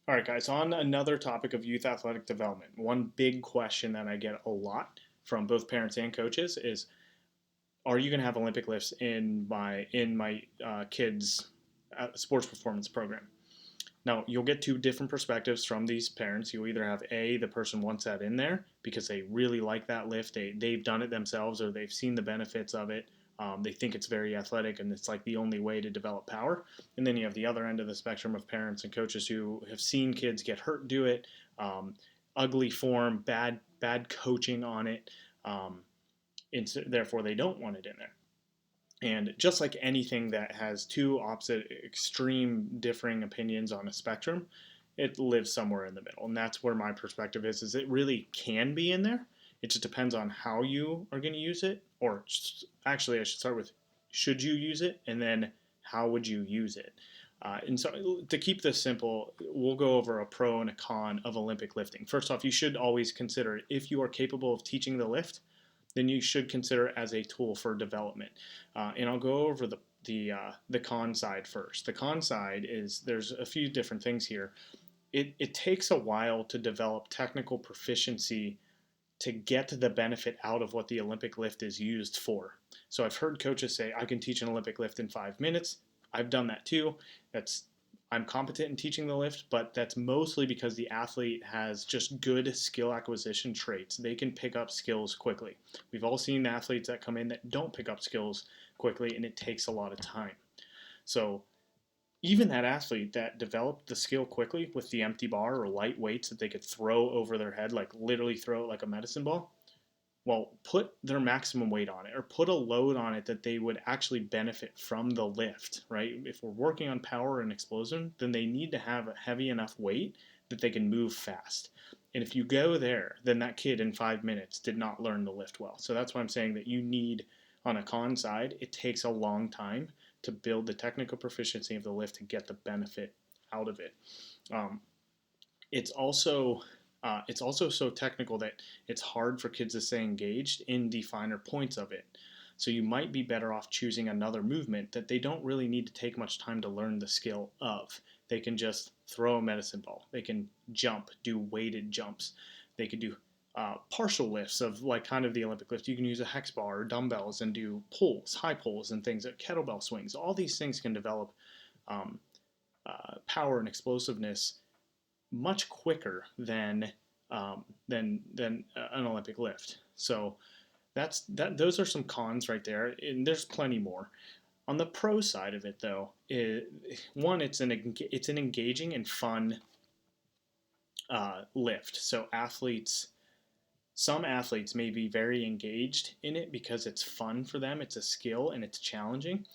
All right, guys, on another topic of youth athletic development, one big question that I get a lot from both parents and coaches is, are you going to have Olympic lifts in my kids' sports performance program? Now, you'll get two different perspectives from these parents. You'll either have the person wants that in there because they really like that lift, they've done it themselves, or they've seen the benefits of it. They think it's very athletic and it's like the only way to develop power. And then you have the other end of the spectrum of parents and coaches who have seen kids get hurt do it, um, ugly form, bad coaching on it, um, and so therefore they don't want it in there. And just like anything that has two opposite, extreme, differing opinions on a spectrum, it lives somewhere in the middle. And that's where my perspective is it really can be in there. It just depends on how you are going to use it. Or actually, I should start with should you use it? And then how would you use it? And so, to keep this simple, we'll go over a pro and a con of Olympic lifting. First off, you should always consider if you are capable of teaching the lift, then you should consider it as a tool for development. And I'll go over the con side first. The con side is there's a few different things here. It takes a while to develop technical proficiency to get the benefit out of what the Olympic lift is used for. So I've heard coaches say, I can teach an Olympic lift in 5 minutes. I've done that too. That's I'm competent in teaching the lift, but that's mostly because the athlete has just good skill acquisition traits. They can pick up skills quickly. We've all seen athletes that come in that don't pick up skills quickly, and it takes a lot of time. So even that athlete that developed the skill quickly with the empty bar or light weights that they could throw over their head, like literally throw it like a medicine ball, well, put their maximum weight on it or put a load on it that they would actually benefit from the lift, right? If we're working on power and explosion, then they need to have a heavy enough weight that they can move fast. And if you go there, then that kid in 5 minutes did not learn the lift well. So that's why I'm saying that you need, on a con side, it takes a long time to build the technical proficiency of the lift to get the benefit out of it. Um, it's also it's also so technical that it's hard for kids to stay engaged in the finer points of it. So you might be better off choosing another movement that they don't really need to take much time to learn the skill of. They can just throw a medicine ball. They can jump, do weighted jumps. They could do partial lifts of like kind of the Olympic lift. You can use a hex bar or dumbbells and do pulls, high pulls, and things like kettlebell swings. All these things can develop um, power and explosiveness much quicker than an Olympic lift. So that. Those are some cons right there, and there's plenty more. On the pro side of it, though, one it's an engaging and fun lift. So some athletes may be very engaged in it because it's fun for them. It's a skill and it's challenging.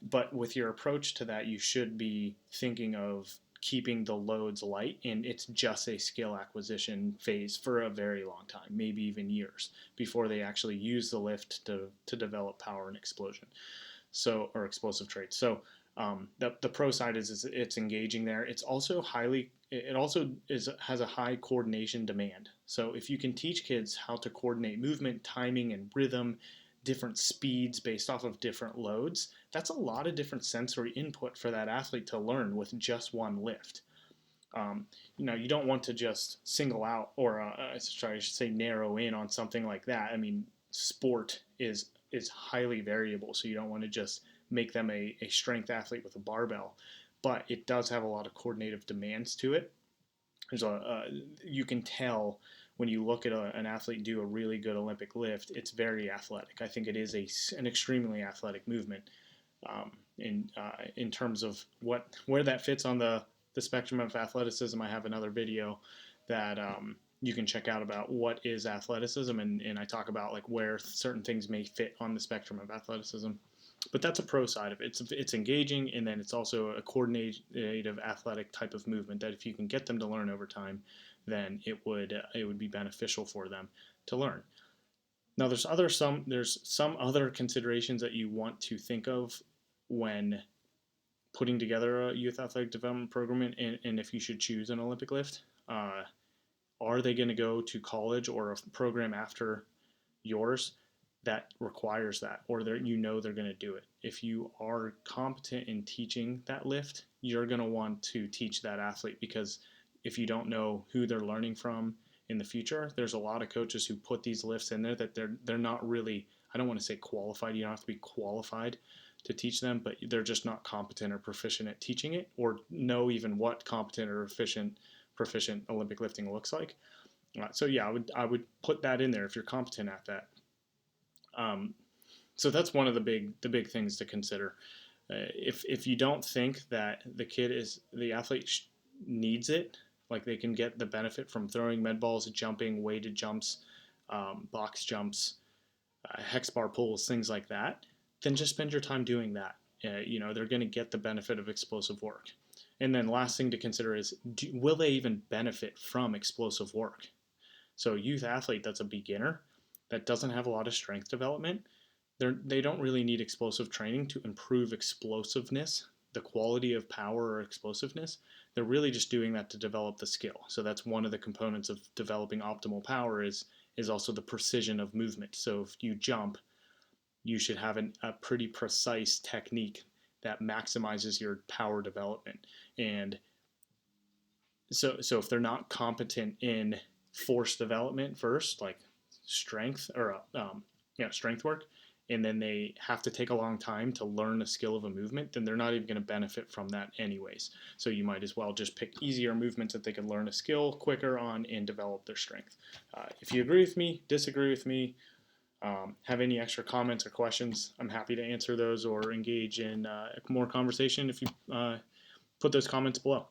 But with your approach to that, you should be thinking of keeping the loads light, and it's just a skill acquisition phase for a very long time, maybe even years, before they actually use the lift to develop power and explosion. So, or explosive traits. So the pro side is it's engaging there. It's also it also has a high coordination demand. So if you can teach kids how to coordinate movement, timing, and rhythm, different speeds based off of different loads, that's a lot of different sensory input for that athlete to learn with just one lift. Um, you don't want to just single out or sorry, I should say narrow in on something like that. I mean, sport is highly variable, so you don't want to just make them a strength athlete with a barbell. But it does have a lot of coordinative demands to it. You can tell when you look at an athlete do a really good Olympic lift, it's very athletic. I think it is an extremely athletic movement in terms of where that fits on the spectrum of athleticism. I have another video that you can check out about what is athleticism, and I talk about like where certain things may fit on the spectrum of athleticism. But that's a pro side of it. It's engaging, and then it's also a coordinative athletic type of movement that if you can get them to learn over time, then it would be beneficial for them to learn. Now there's some other considerations that you want to think of when putting together a youth athletic development program, and if you should choose an Olympic lift. Are they going to go to college or a program after yours that requires that, or they're going to do it? If you are competent in teaching that lift, you're going to want to teach that athlete, because if you don't know who they're learning from in the future, there's a lot of coaches who put these lifts in there that they're not really, I don't want to say qualified, you don't have to be qualified to teach them, but they're just not competent or proficient at teaching it, or know even what competent or proficient Olympic lifting looks like. So yeah, I would put that in there if you're competent at that. Um, so that's one of the big things to consider. If you don't think that the athlete needs it, like they can get the benefit from throwing med balls, jumping, weighted jumps, box jumps, hex bar pulls, things like that, then just spend your time doing that. They're going to get the benefit of explosive work. And then last thing to consider is, will they even benefit from explosive work? So a youth athlete that's a beginner, that doesn't have a lot of strength development, they don't really need explosive training to improve explosiveness, the quality of power or explosiveness. They're really just doing that to develop the skill. So that's one of the components of developing optimal power is also the precision of movement. So if you jump, you should have a pretty precise technique that maximizes your power development. And so if they're not competent in force development first, like strength or strength work, and then they have to take a long time to learn the skill of a movement, then they're not even going to benefit from that anyways. So you might as well just pick easier movements that they can learn a skill quicker on and develop their strength. If you agree with me, disagree with me, have any extra comments or questions, I'm happy to answer those or engage in more conversation if you put those comments below.